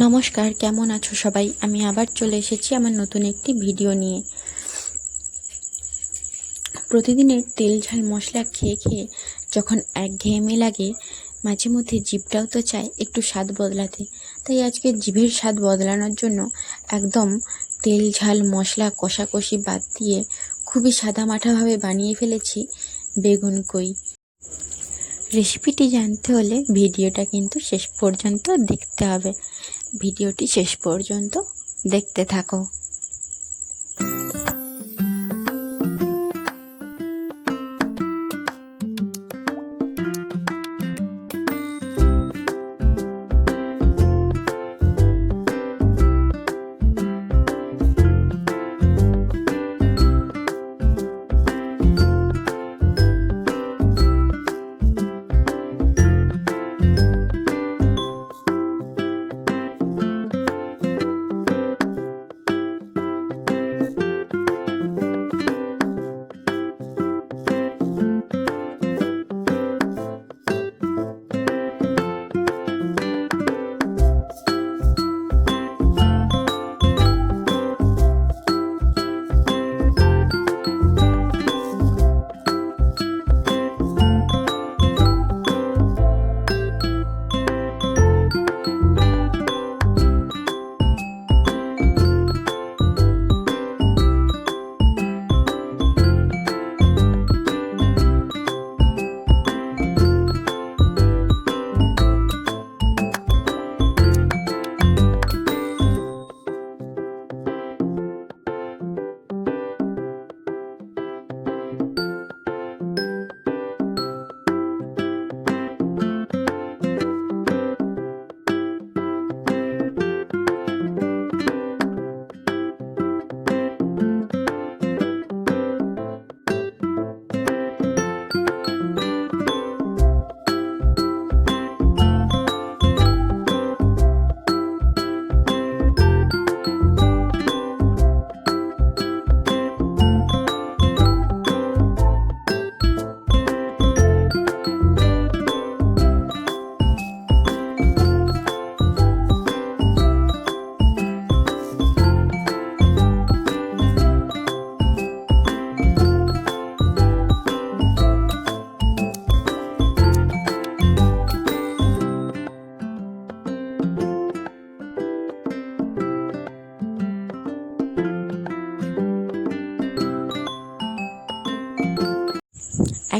নমস্কার, কেমন আছো সবাই? আমি আবার চলে এসেছি আমার নতুন একটি ভিডিও নিয়ে। প্রতিদিনের তেল ঝাল মশলা খেয়ে খেয়ে যখন একঘেয়েমি লাগে, মাঝে মধ্যে জিভটাও তো চায় একটু স্বাদ বদলাতে। তাই আজকে জিভের স্বাদ বদলানোর জন্য একদম তেল ঝাল মশলা কষাকষি বাদ দিয়ে খুবই সাদামাটাভাবে বানিয়ে ফেলেছি বেগুন কই। রেসিপিটি জানতে হলে ভিডিওটা কিন্তু শেষ পর্যন্ত দেখতে হবে। ভিডিওটি শেষ পর্যন্ত দেখতে থাকো।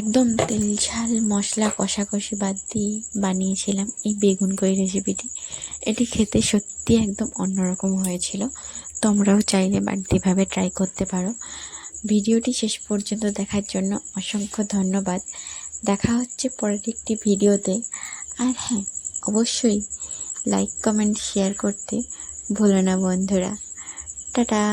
একদম তেল ঝাল মশলা কষাকষি বাদ দিয়ে বানিয়েছিলাম এই বেগুন কই রেসিপিটি। এটি খেতে সত্যি একদম অন্যরকম হয়েছিল। তোমরাও চাইলে বাড়িতে এভাবে ট্রাই করতে পারো। ভিডিওটি শেষ পর্যন্ত দেখার জন্য অসংখ্য ধন্যবাদ। দেখা হচ্ছে পরের একটি ভিডিওতে। আর হ্যাঁ, অবশ্যই লাইক কমেন্ট শেয়ার করতে ভুলো না বন্ধুরা। টাটা।